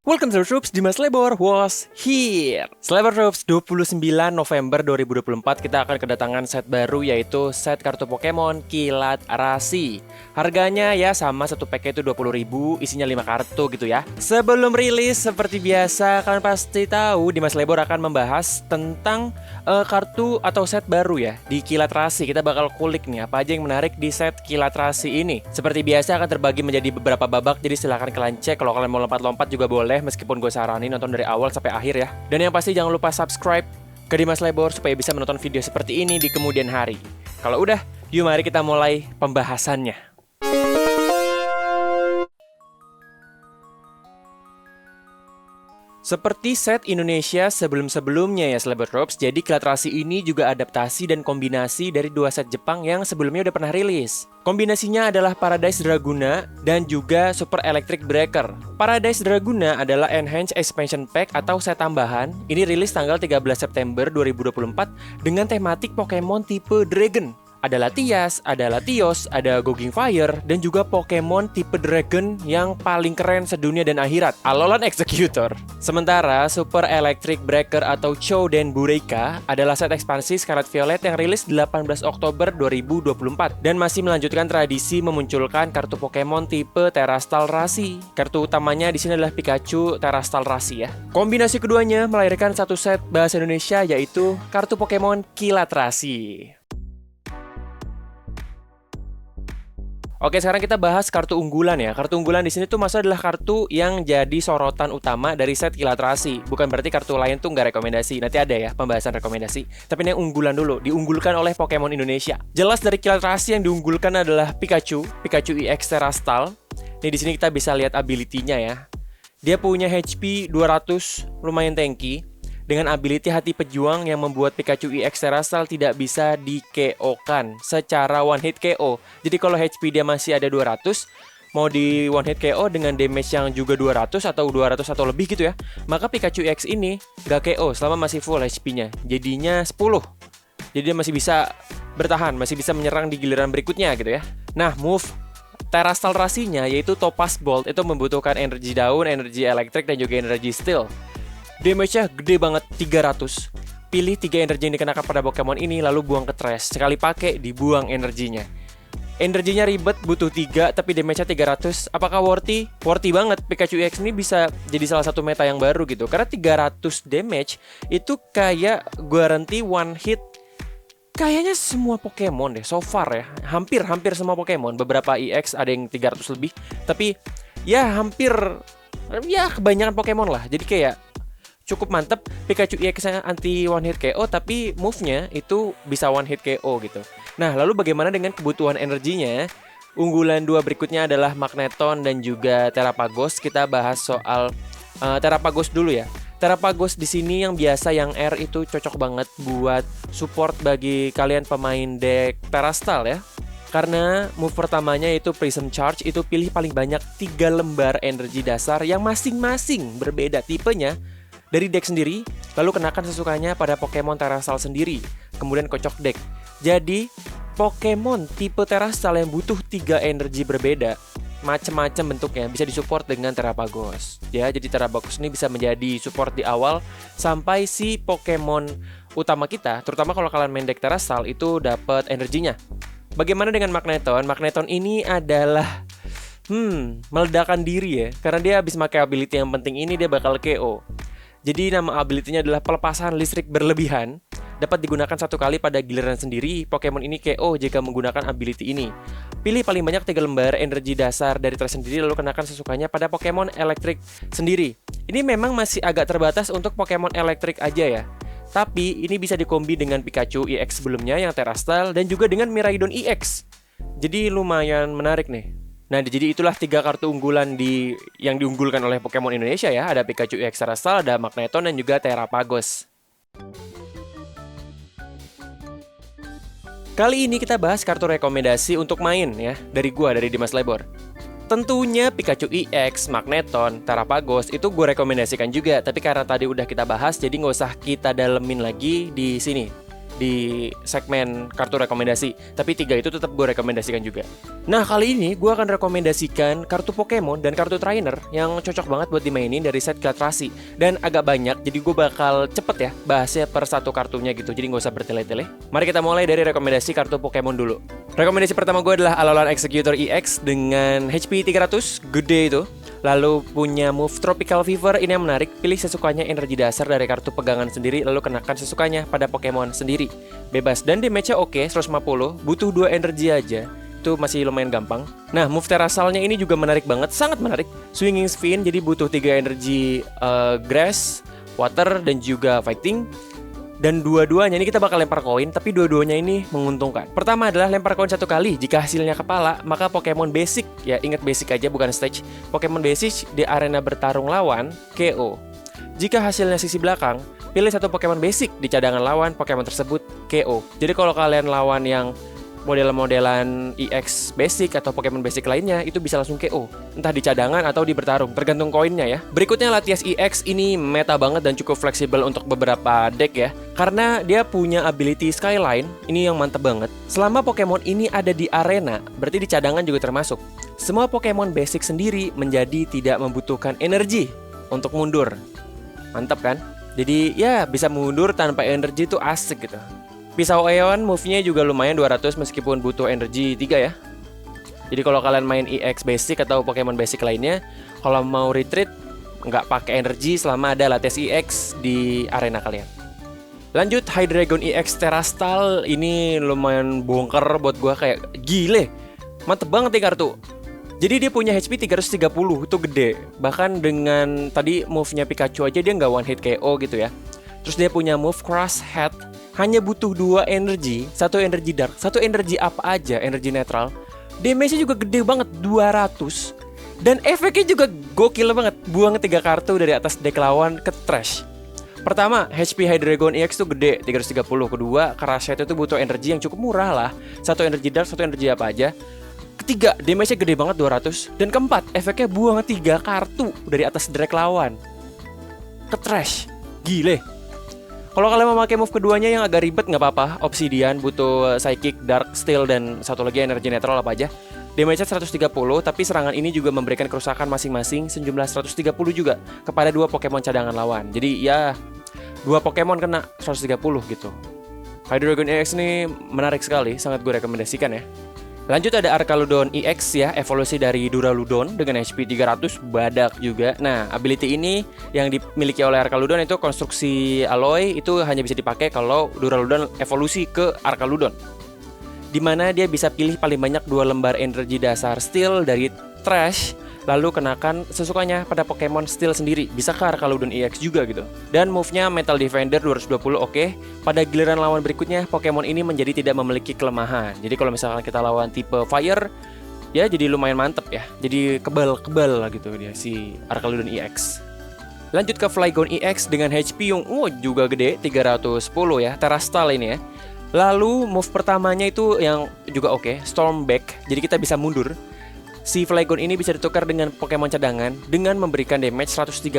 Welcome to Troops, Dimas Lebor was here. Slebor Troops, 29 November 2024 kita akan kedatangan set baru, yaitu set kartu Pokemon Kilat Rasi. Harganya ya sama, satu packnya itu 20.000, isinya 5 kartu gitu ya. Sebelum rilis, seperti biasa kalian pasti tahu Dimas Lebor akan membahas tentang kartu atau set baru ya di Kilat Rasi. Kita bakal kulik nih apa aja yang menarik di set Kilat Rasi ini. Seperti biasa akan terbagi menjadi beberapa babak, jadi silahkan kalian cek. Kalau kalian mau lompat-lompat juga boleh, meskipun gue saranin nonton dari awal sampai akhir ya. Dan yang pasti jangan lupa subscribe ke Dimas Lebor supaya bisa menonton video seperti ini di kemudian hari. Kalau udah, yuk mari kita mulai pembahasannya. Seperti set Indonesia sebelum-sebelumnya ya Slebor Troops, jadi Kilat Rasi ini juga adaptasi dan kombinasi dari dua set Jepang yang sebelumnya udah pernah rilis. Kombinasinya adalah Paradise Draguna dan juga Super Electric Breaker. Paradise Draguna adalah Enhanced Expansion Pack atau set tambahan. Ini rilis tanggal 13 September 2024 dengan tematik Pokemon tipe Dragon. Ada Latias, ada Latios, ada Gogging Fire, dan juga Pokemon tipe Dragon yang paling keren sedunia dan akhirat, Alolan Executor. Sementara Super Electric Breaker atau Chouden Bureika adalah set ekspansi Scarlet Violet yang rilis 18 Oktober 2024 dan masih melanjutkan tradisi memunculkan kartu Pokemon tipe Terastal Rasi. Kartu utamanya di sini adalah Pikachu Terastal Rasi ya. Kombinasi keduanya melahirkan satu set bahasa Indonesia, yaitu kartu Pokemon Kilat Rasi. Oke, sekarang kita bahas kartu unggulan ya. Kartu unggulan di sini tuh maksudnya adalah kartu yang jadi sorotan utama dari set Kilat Rasi. Bukan berarti kartu lain tuh nggak rekomendasi. Nanti ada ya pembahasan rekomendasi. Tapi ini yang unggulan dulu, diunggulkan oleh Pokemon Indonesia. Jelas dari Kilat Rasi yang diunggulkan adalah Pikachu EX Terastal. Nih di sini kita bisa lihat ability-nya ya. Dia punya HP 200, lumayan tanky. Dengan ability Hati Pejuang yang membuat Pikachu EX Terastal tidak bisa di-KO-kan secara one hit KO. Jadi kalau HP dia masih ada 200, mau di one hit KO dengan damage yang juga 200 atau 200 atau lebih gitu ya, maka Pikachu EX ini gak KO selama masih full HP-nya. Jadinya 10. Jadi dia masih bisa bertahan, masih bisa menyerang di giliran berikutnya gitu ya. Nah, move Terastal Rasinya yaitu Topaz Bolt itu membutuhkan energi daun, energi elektrik, dan juga energi steel. Damage-nya gede banget, 300. Pilih 3 energi yang dikenakan pada Pokemon ini lalu buang ke trash. Sekali pakai dibuang energinya. Energinya ribet, butuh 3 tapi damage-nya 300. Apakah worthy? Worthy banget. Pikachu EX ini bisa jadi salah satu meta yang baru gitu. Karena 300 damage itu kayak guarantee one hit. Kayaknya semua Pokemon deh so far ya. Hampir semua Pokemon. Beberapa EX ada yang 300 lebih. Tapi ya hampir, ya kebanyakan Pokemon lah. Jadi kayak cukup mantep. Pikachu EX anti one hit KO tapi move-nya itu bisa one hit KO gitu. Nah, lalu bagaimana dengan kebutuhan energinya? Unggulan 2 berikutnya adalah Magneton dan juga Terapagos. Kita bahas soal Terapagos dulu ya. Terapagos di sini yang biasa yang R itu cocok banget buat support bagi kalian pemain deck Terastal ya. Karena move pertamanya itu Prism Charge, itu pilih paling banyak 3 lembar energi dasar yang masing-masing berbeda tipenya dari deck sendiri, lalu kenakan sesukanya pada Pokemon Terastal sendiri, kemudian kocok deck. Jadi, Pokemon tipe Terastal yang butuh 3 energi berbeda, macam-macam bentuknya, bisa disupport dengan Terapagos. Ya, jadi Terapagos ini bisa menjadi support di awal sampai si Pokemon utama kita, terutama kalau kalian main deck Terastal itu dapat energinya. Bagaimana dengan Magneton? Magneton ini adalah meledakan diri ya, karena dia habis pakai ability yang penting ini dia bakal KO. Jadi nama ability-nya adalah pelepasan listrik berlebihan. Dapat digunakan 1 kali pada giliran sendiri. Pokemon ini KO jika menggunakan ability ini. Pilih paling banyak 3 lembar energi dasar dari trash sendiri lalu kenakan sesukanya pada Pokemon elektrik sendiri. Ini memang masih agak terbatas untuk Pokemon elektrik aja ya. Tapi ini bisa dikombi dengan Pikachu EX sebelumnya yang Terastal dan juga dengan Miraidon EX. Jadi lumayan menarik nih. Nah, jadi itulah 3 kartu unggulan yang diunggulkan oleh Pokemon Indonesia ya. Ada Pikachu EX Terastal, ada Magneton, dan juga Terapagos. Kali ini kita bahas kartu rekomendasi untuk main ya, dari Dimas Lebor. Tentunya Pikachu EX, Magneton, Terapagos itu gue rekomendasikan juga. Tapi karena tadi udah kita bahas, jadi nggak usah kita dalemin lagi di sini. di segmen kartu rekomendasi. Tapi 3 itu tetap gue rekomendasikan juga. Nah, kali ini gue akan rekomendasikan kartu Pokemon dan kartu trainer yang cocok banget buat dimainin dari set Kilat Rasi. Dan agak banyak, jadi gue bakal cepet ya bahasnya per satu kartunya gitu. Jadi gak usah bertele-tele. Mari kita mulai dari rekomendasi kartu Pokemon dulu. Rekomendasi pertama gue adalah Alolan Executor EX dengan HP 300, gede itu. Lalu punya move Tropical Fever, ini yang menarik. Pilih sesukanya energi dasar dari kartu pegangan sendiri, lalu kenakan sesukanya pada Pokemon sendiri. Bebas, dan damage-nya oke, 150, butuh 2 energi aja. Itu masih lumayan gampang. Nah, move Terrasalnya ini juga menarik banget, sangat menarik. Swinging Spin, jadi butuh 3 energi Grass, Water, dan juga Fighting. Dan dua-duanya ini kita bakal lempar koin, tapi dua-duanya ini menguntungkan. Pertama adalah lempar koin 1 kali. Jika hasilnya kepala, maka Pokemon basic, ya ingat basic aja bukan stage. Pokemon basic di arena bertarung lawan KO. Jika hasilnya sisi belakang, pilih 1 Pokemon basic di cadangan lawan, Pokemon tersebut KO. Jadi kalau kalian lawan yang model-modelan EX basic atau Pokemon basic lainnya, itu bisa langsung KO, entah di cadangan atau di bertarung, tergantung koinnya ya. Berikutnya Latias EX, ini meta banget dan cukup fleksibel untuk beberapa deck ya, karena dia punya ability Skyline, ini yang mantep banget. Selama Pokemon ini ada di arena, berarti di cadangan juga termasuk. Semua Pokemon basic sendiri menjadi tidak membutuhkan energi untuk mundur. Mantap kan? Jadi ya bisa mundur tanpa energi, itu asik gitu. Pisau Aeon move-nya juga lumayan 200 meskipun butuh energi 3 ya. Jadi kalau kalian main EX basic atau Pokemon basic lainnya, kalau mau retreat nggak pakai energi selama ada Latias EX di arena kalian. Lanjut Hydreigon EX Terastal, ini lumayan bongkar buat gua, kayak gile. Mantep banget nih kartu. Jadi dia punya HP 330, itu gede. Bahkan dengan tadi move-nya Pikachu aja dia nggak one hit KO gitu ya. Terus dia punya move Crush Head, hanya butuh 2 energi, 1 energi dark, 1 energi apa aja, energi netral. Damage-nya juga gede banget, 200. Dan efeknya juga gokil banget, buang 3 kartu dari atas deck lawan ke trash. Pertama, HP Hydreigon EX tuh gede, 330. Kedua, Crush Head itu butuh energi yang cukup murah lah, 1 energi dark, 1 energi apa aja. Ketiga, damage-nya gede banget, 200. Dan keempat, efeknya buang 3 kartu dari atas deck lawan ke trash. Gile. Kalau kalian mau pakai move keduanya yang agak ribet nggak apa-apa. Obsidian butuh Psychic, Dark, Steel, dan satu lagi energi netral apa aja. Damage-nya 130, tapi serangan ini juga memberikan kerusakan masing-masing sejumlah 130 juga kepada 2 Pokemon cadangan lawan. Jadi ya 2 Pokemon kena 130 gitu. Hydreigon EX ini menarik sekali, sangat gue rekomendasikan ya. Lanjut ada Archaludon EX ya, evolusi dari Duraludon dengan HP 300, badak juga. Nah, ability ini yang dimiliki oleh Archaludon itu konstruksi alloy, itu hanya bisa dipakai kalau Duraludon evolusi ke Archaludon. Dimana dia bisa pilih paling banyak 2 lembar energi dasar Steel dari trash, lalu kenakan sesukanya pada Pokemon Steel sendiri. Bisa ke Archaludon EX juga gitu. Dan move-nya Metal Defender 220 oke. Pada giliran lawan berikutnya, Pokemon ini menjadi tidak memiliki kelemahan. Jadi kalau misalkan kita lawan tipe Fire, ya jadi lumayan mantep ya. Jadi kebal-kebal lah gitu dia si Archaludon EX. Lanjut ke Flygon EX dengan HP yang juga gede, 310 ya. Terastal ini ya. Lalu move pertamanya itu yang juga oke, Stormback. Jadi kita bisa mundur. Si Flygon ini bisa ditukar dengan Pokemon cadangan dengan memberikan damage 130,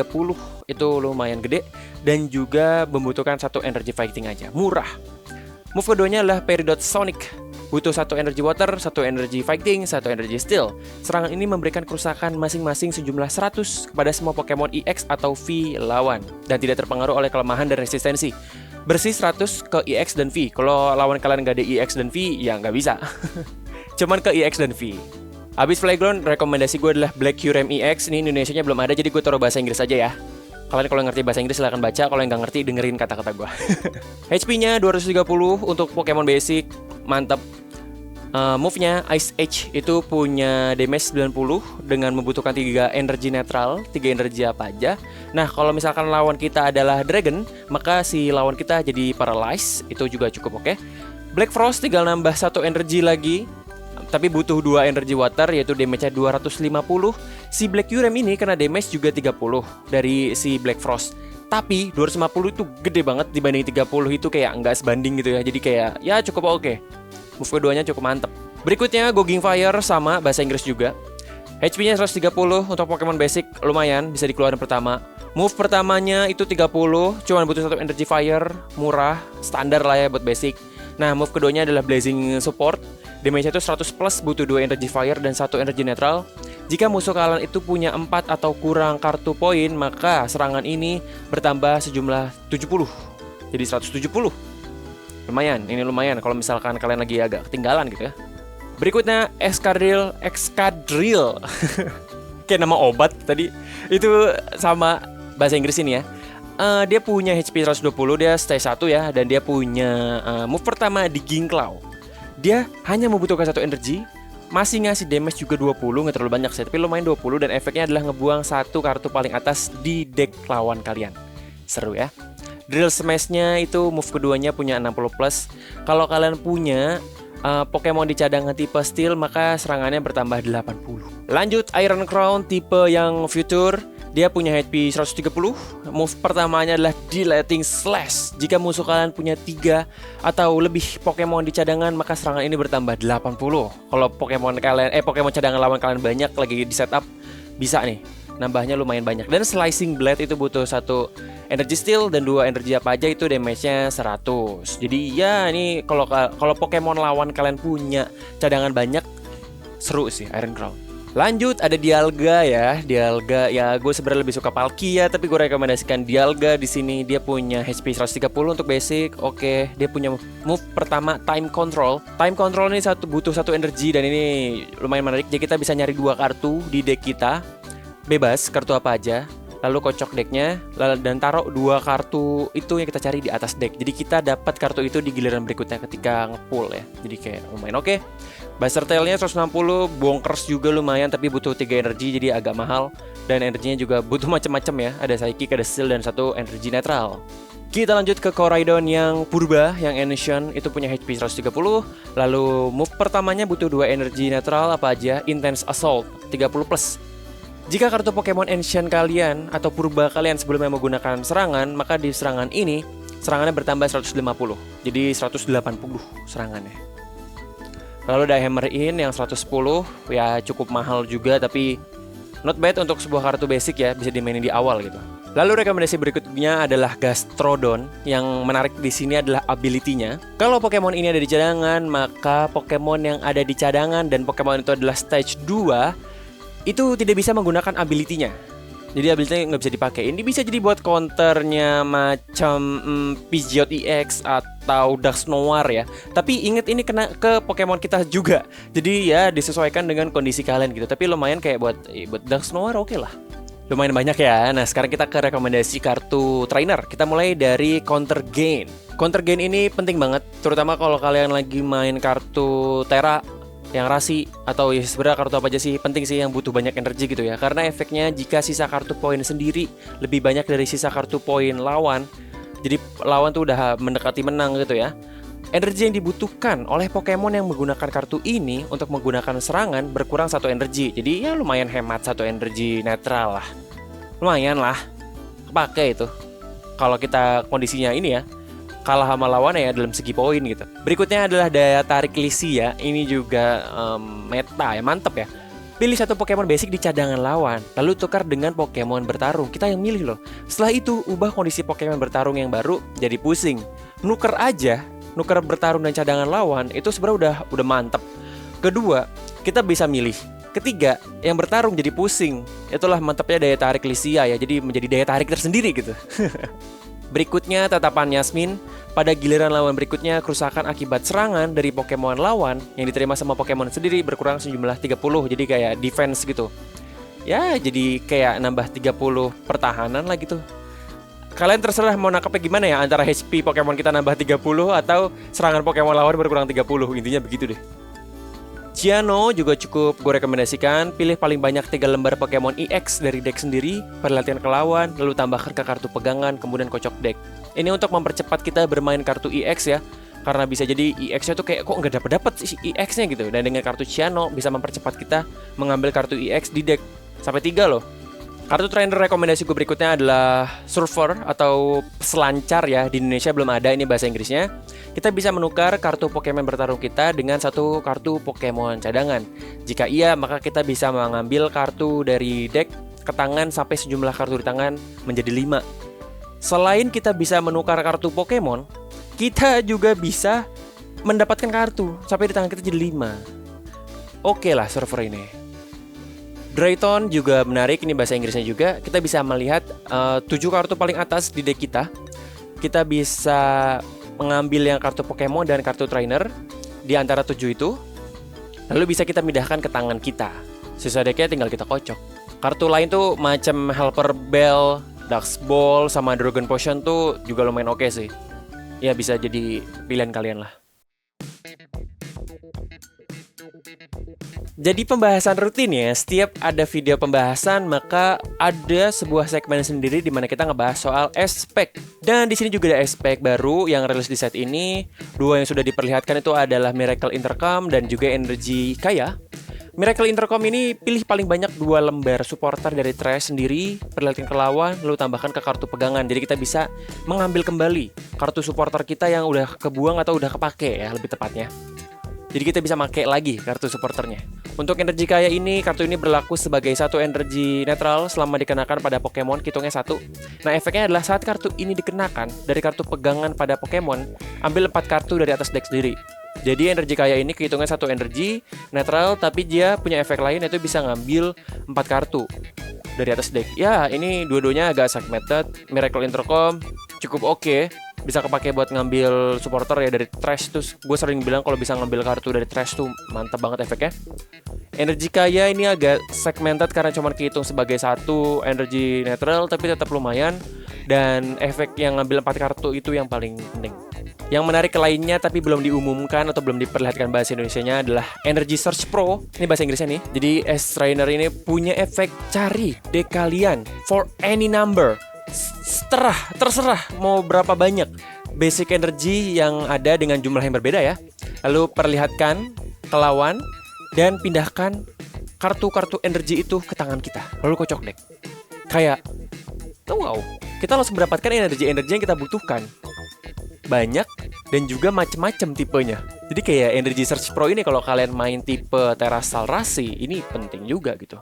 itu lumayan gede, dan juga membutuhkan 1 energi fighting aja, murah. Move keduanya adalah Peridot Sonic, butuh 1 energi water, 1 energi fighting, 1 energi steel. Serangan ini memberikan kerusakan masing-masing sejumlah 100 kepada semua Pokemon EX atau V lawan, dan tidak terpengaruh oleh kelemahan dan resistensi. Bersih 100 ke EX dan V. Kalau lawan kalian nggak ada EX dan V, ya nggak bisa. Cuman ke EX dan V. Habis Flygon, rekomendasi gue adalah Black Kyurem EX. Ini Indonesianya belum ada, jadi gue taruh bahasa Inggris aja ya. Kalian kalau ngerti bahasa Inggris silahkan baca, kalau yang nggak ngerti dengerin kata-kata gue. HP-nya 230 untuk Pokemon basic, mantap. Move-nya Ice Edge itu punya damage 90 dengan membutuhkan 3 energi netral, 3 energi apa aja. Nah, kalau misalkan lawan kita adalah Dragon, maka si lawan kita jadi Paralyze, itu juga cukup oke. Black Frost tinggal nambah 1 energi lagi, tapi butuh 2 energi water, yaitu damage-nya 250. Si Black Kyurem ini kena damage juga 30 dari si Black Frost. Tapi 250 itu gede banget dibanding 30 itu kayak nggak sebanding gitu ya. Jadi kayak ya cukup oke. Move keduanya cukup mantep. Berikutnya Gogging Fire sama bahasa Inggris juga. HP-nya 130 untuk Pokemon basic, lumayan bisa dikeluarin pertama. Move pertamanya itu 30, cuman butuh 1 Energy Fire, murah, standar lah ya buat basic. Nah, move keduanya adalah Blazing Support. Damage-nya itu 100 plus, butuh 2 Energy Fire dan 1 Energy Netral. Jika musuh kalian itu punya 4 atau kurang kartu poin, maka serangan ini bertambah sejumlah 70. Jadi 170. Lumayan, ini lumayan kalau misalkan kalian lagi agak ketinggalan gitu ya. Berikutnya Excadrill. Kayak nama obat tadi. Itu sama bahasa Inggris ini ya. Dia punya HP 120, dia stage 1 ya. Dan dia punya move pertama Digging Claw. Dia hanya membutuhkan 1 energi, masih ngasih damage juga 20, nggak terlalu banyak sih, tapi lumayan 20. Dan efeknya adalah ngebuang 1 kartu paling atas di deck lawan kalian. Seru ya. Drill Smash-nya itu move keduanya punya 60 plus. Kalau kalian punya Pokemon di cadangan tipe Steel, maka serangannya bertambah 80. Lanjut Iron Crown tipe yang Future. Dia punya HP 130. Move pertamanya adalah Dilating Slash. Jika musuh kalian punya 3 atau lebih Pokemon di cadangan, maka serangan ini bertambah 80. Kalau Pokemon cadangan lawan kalian banyak lagi di setup, bisa nih nambahnya lumayan banyak. Dan Slicing Blade itu butuh 1 Energy Steel dan 2 energi apa aja, itu damage-nya 100. Jadi ya ini kalau Pokemon lawan kalian punya cadangan banyak, seru sih Iron Crown. Lanjut ada Dialga ya. Dialga ya, gue sebenarnya lebih suka Palkia, tapi gue rekomendasikan Dialga di sini. Dia punya HP 130 untuk basic. Oke, dia punya move pertama Time Control. Time Control ini butuh 1 energi dan ini lumayan menarik. Jadi kita bisa nyari 2 kartu di deck kita. Bebas kartu apa aja. Lalu kocok decknya dan taruh 2 kartu itu yang kita cari di atas deck. Jadi kita dapat kartu itu di giliran berikutnya ketika nge-pull ya. Jadi kayak lumayan oke. Buster Tail-nya 160, Bonkers juga lumayan tapi butuh 3 energi jadi agak mahal. Dan energinya juga butuh macam-macam ya. Ada Psychic, ada Steel dan 1 energi netral. Kita lanjut ke Koraidon yang Purba, yang Ancient, itu punya HP 130. Lalu move pertamanya butuh 2 energi netral apa aja, Intense Assault 30 plus. Jika kartu Pokemon Ancient kalian atau Purba kalian sebelumnya menggunakan serangan, maka di serangan ini serangannya bertambah 150. Jadi 180 serangannya. Lalu ada Hammer In yang 110, ya cukup mahal juga tapi not bad untuk sebuah kartu basic ya, bisa dimainin di awal gitu. Lalu rekomendasi berikutnya adalah Gastrodon. Yang menarik di sini adalah ability-nya. Kalau Pokemon ini ada di cadangan, maka Pokemon yang ada di cadangan dan Pokemon itu adalah stage 2 itu tidak bisa menggunakan ability-nya. Jadi ability-nya nggak bisa dipakai. Ini bisa jadi buat counternya macam Pidgeot EX atau Dusknoir ya. Tapi ingat ini kena ke Pokemon kita juga. Jadi ya disesuaikan dengan kondisi kalian gitu. Tapi lumayan kayak buat Dusknoir oke lah. Lumayan banyak ya. Nah sekarang kita ke rekomendasi kartu trainer. Kita mulai dari Counter Gain. Counter Gain ini penting banget, terutama kalau kalian lagi main kartu Tera yang rasi atau ya sebenarnya kartu apa aja sih, penting sih yang butuh banyak energi gitu ya. Karena efeknya jika sisa kartu poin sendiri lebih banyak dari sisa kartu poin lawan, jadi lawan tuh udah mendekati menang gitu ya. Energi yang dibutuhkan oleh Pokemon yang menggunakan kartu ini untuk menggunakan serangan berkurang 1 energi. Jadi ya lumayan hemat 1 energi netral lah. Lumayan lah kepake itu kalau kita kondisinya ini ya kalah sama lawannya ya dalam segi poin gitu. Berikutnya adalah daya tarik Lisia. Ini juga meta ya, mantep ya. Pilih 1 Pokemon basic di cadangan lawan, lalu tukar dengan Pokemon bertarung. Kita yang milih loh. Setelah itu ubah kondisi Pokemon bertarung yang baru jadi pusing. Nuker bertarung dan cadangan lawan itu sebenarnya udah mantep. Kedua, kita bisa milih. Ketiga, yang bertarung jadi pusing. Itulah mantapnya daya tarik Lisia ya. Jadi menjadi daya tarik tersendiri gitu. Berikutnya tatapan Yasmin. Pada giliran lawan berikutnya, kerusakan akibat serangan dari Pokemon lawan yang diterima sama Pokemon sendiri berkurang sejumlah 30. Jadi kayak defense gitu. Ya jadi kayak nambah 30 pertahanan lah gitu. Kalian terserah mau nangkapnya gimana ya, antara HP Pokemon kita nambah 30 atau serangan Pokemon lawan berkurang 30. Intinya begitu deh. Ciano juga cukup gue rekomendasikan. Pilih paling banyak 3 lembar Pokemon EX dari deck sendiri, perhatian ke lawan, lalu tambahkan ke kartu pegangan, kemudian kocok deck. Ini untuk mempercepat kita bermain kartu EX ya. Karena bisa jadi EX-nya tuh kayak kok nggak dapet EX-nya gitu. Dan dengan kartu Ciano bisa mempercepat kita mengambil kartu EX di deck. Sampai 3 loh. Kartu trainer rekomendasi gue berikutnya adalah Surfer atau selancar ya. Di Indonesia belum ada, ini bahasa Inggrisnya. Kita bisa menukar kartu Pokemon bertarung kita dengan satu kartu Pokemon cadangan. Jika iya, maka kita bisa mengambil kartu dari deck ke tangan sampai sejumlah kartu di tangan menjadi 5. Selain kita bisa menukar kartu Pokemon, kita juga bisa mendapatkan kartu sampai di tangan kita jadi 5. Oke lah Surfer ini. Drayton juga menarik, ini bahasa Inggrisnya juga. Kita bisa melihat 7 kartu paling atas di deck kita. Kita bisa mengambil yang kartu Pokemon dan kartu trainer di antara 7 itu. Lalu bisa kita pindahkan ke tangan kita. Sisa decknya tinggal kita kocok. Kartu lain tuh macam Helper Bell, Dusk Ball, sama Dragon Potion tuh juga lumayan oke sih. Ya bisa jadi pilihan kalian lah. Jadi pembahasan rutin ya, setiap ada video pembahasan maka ada sebuah segmen sendiri di mana kita ngebahas soal S-Pack. Dan di sini juga ada S-Pack baru yang rilis di set ini. 2 yang sudah diperlihatkan itu adalah Miracle Intercom dan juga Energy Kaya. Miracle Intercom ini pilih paling banyak 2 lembar supporter dari trash sendiri, perlihatkan ke lawan, lalu tambahkan ke kartu pegangan. Jadi kita bisa mengambil kembali kartu supporter kita yang udah kebuang atau udah kepake ya lebih tepatnya. Jadi kita bisa pakai lagi kartu supporternya. Untuk energi kaya ini, kartu ini berlaku sebagai satu energi netral selama dikenakan pada Pokemon, hitungnya 1. Nah efeknya adalah saat kartu ini dikenakan dari kartu pegangan pada Pokemon, ambil 4 kartu dari atas deck sendiri. Jadi energi kaya ini kehitungnya satu energi netral, tapi dia punya efek lain yaitu bisa ngambil 4 kartu dari atas deck. Ya ini dua-duanya agak segmented. Miracle Intercom cukup oke. Bisa kepake buat ngambil supporter ya dari trash. Terus gue sering bilang kalau bisa ngambil kartu dari trash tuh mantap banget efeknya. Energi kaya ini agak segmented karena cuma kehitung sebagai satu energi netral, tapi tetap lumayan. Dan efek yang ngambil 4 kartu itu yang paling penting. Yang menarik lainnya tapi belum diumumkan atau belum diperlihatkan bahasa Indonesianya adalah Energy Search Pro. Ini bahasa Inggrisnya nih. Jadi S-Trainer ini punya efek cari deck kalian for any number. Terserah mau berapa banyak basic energy yang ada dengan jumlah yang berbeda ya. Lalu perlihatkan ke lawan dan pindahkan kartu-kartu energi itu ke tangan kita. Lalu kocok deck. Kayak wow, kita langsung mendapatkan energi-energi yang kita butuhkan. Banyak dan juga macem-macem tipenya. Jadi kayak Energy Search Pro ini kalau kalian main tipe Terastal Rasi, ini penting juga gitu.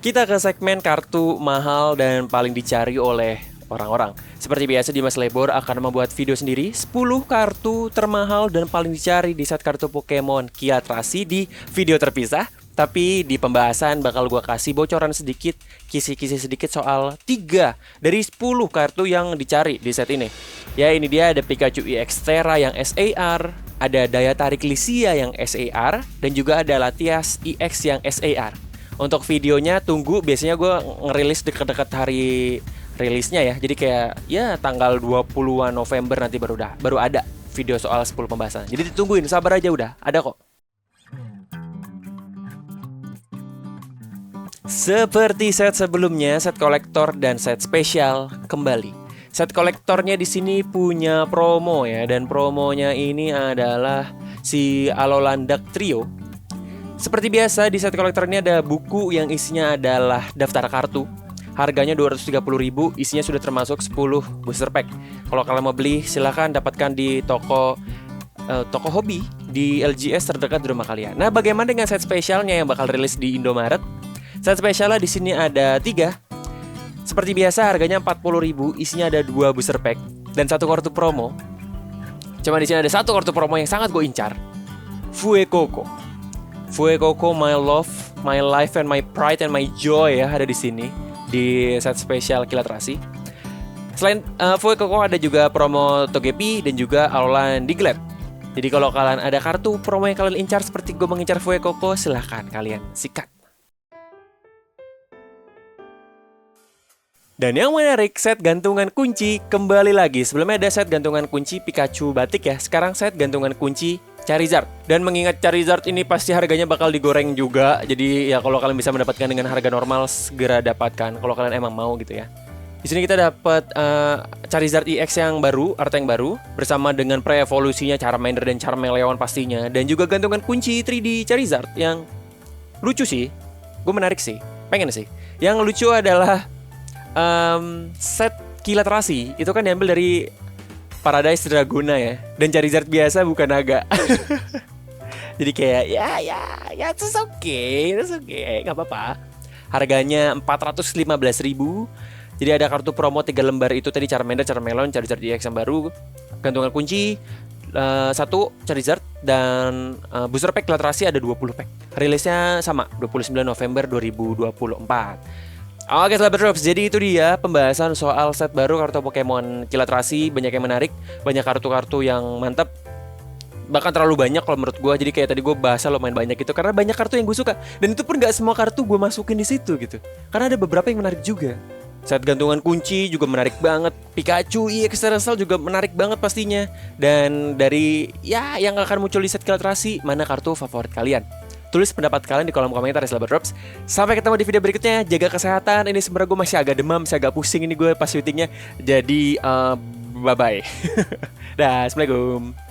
Kita ke segmen kartu mahal dan paling dicari oleh orang-orang. Seperti biasa Dimas Lebor akan membuat video sendiri 10 kartu termahal dan paling dicari di set kartu Pokemon Kiat Rasi di video terpisah. Tapi di pembahasan bakal gue kasih bocoran sedikit, kisi-kisi sedikit soal 3 dari 10 kartu yang dicari di set ini. Ya ini dia, ada Pikachu EX Terra yang SAR, ada Daya Tarik Lysia yang SAR, dan juga ada Latias EX yang SAR. Untuk videonya tunggu, biasanya gue ngerilis dekat-dekat hari rilisnya ya. Jadi kayak ya tanggal 20-an November nanti baru ada video soal 10 pembahasan. Jadi ditungguin, sabar aja udah, ada kok. Seperti set sebelumnya, set kolektor dan set spesial kembali. Set kolektornya di sini punya promo ya, dan promonya ini adalah si Alolandak Trio. Seperti biasa di set kolektor ini ada buku yang isinya adalah daftar kartu. Harganya 230.000, isinya sudah termasuk 10 booster pack. Kalau kalian mau beli silahkan dapatkan di toko hobi di LGS terdekat di rumah kalian. Nah, bagaimana dengan set spesialnya yang bakal rilis di Indomaret? Set spesialnya di sini ada 3. Seperti biasa harganya 40.000, isinya ada 2 booster pack dan 1 kartu promo. Cuma di sini ada 1 kartu promo yang sangat gue incar. Fuecoco, my love, my life and my pride and my joy ya, ada di sini di set spesial Kilat Rasi. Selain Fuecoco ada juga promo Togepi dan juga Alolan Diglett. Jadi kalau kalian ada kartu promo yang kalian incar seperti gue mengincar Fuecoco, silahkan kalian sikat. Dan yang menarik, set gantungan kunci kembali lagi. Sebelumnya ada set gantungan kunci Pikachu batik ya. Sekarang set gantungan kunci Charizard. Dan mengingat Charizard ini pasti harganya bakal digoreng juga. Jadi ya kalau kalian bisa mendapatkan dengan harga normal, segera dapatkan kalau kalian emang mau gitu ya. Di sini kita dapat Charizard EX yang baru, art yang baru, bersama dengan pre-evolusinya Charmander dan Charmeleon pastinya. Dan juga gantungan kunci 3D Charizard yang lucu sih. gue menarik sih, pengen sih. Yang lucu adalah set kilat rasi itu kan diambil dari Paradise Draguna ya, dan Charizard biasa bukan naga. Jadi kayak ya it's okay, nggak apa-apa. Harganya 415.000. Jadi ada kartu promo 3 lembar itu tadi, Charmander, Charmelon, Charizard EX yang baru, gantungan kunci, 1 Charizard, dan booster pack kilat rasi ada 20 pack. Rilisnya sama 29 November 2024. Oke, Sahabat Drops, jadi itu dia pembahasan soal set baru kartu Pokemon kilat rasi. Banyak yang menarik, banyak kartu-kartu yang mantap, bahkan terlalu banyak kalau menurut gue. Jadi kayak tadi gue bahas lumayan banyak gitu, karena banyak kartu yang gue suka. Dan itu pun gak semua kartu gue masukin di situ gitu, karena ada beberapa yang menarik juga. Set gantungan kunci juga menarik banget, Pikachu EX Terrestrial juga menarik banget pastinya. Dan dari yang akan muncul di set kilat rasi, mana kartu favorit kalian? Tulis pendapat kalian di kolom komentar ya, Sahabat Drops. Sampai ketemu di video berikutnya. Jaga kesehatan. Ini sebenarnya gue masih agak demam, masih agak pusing ini gue pas syutingnya. Jadi bye bye. Dah, assalamualaikum.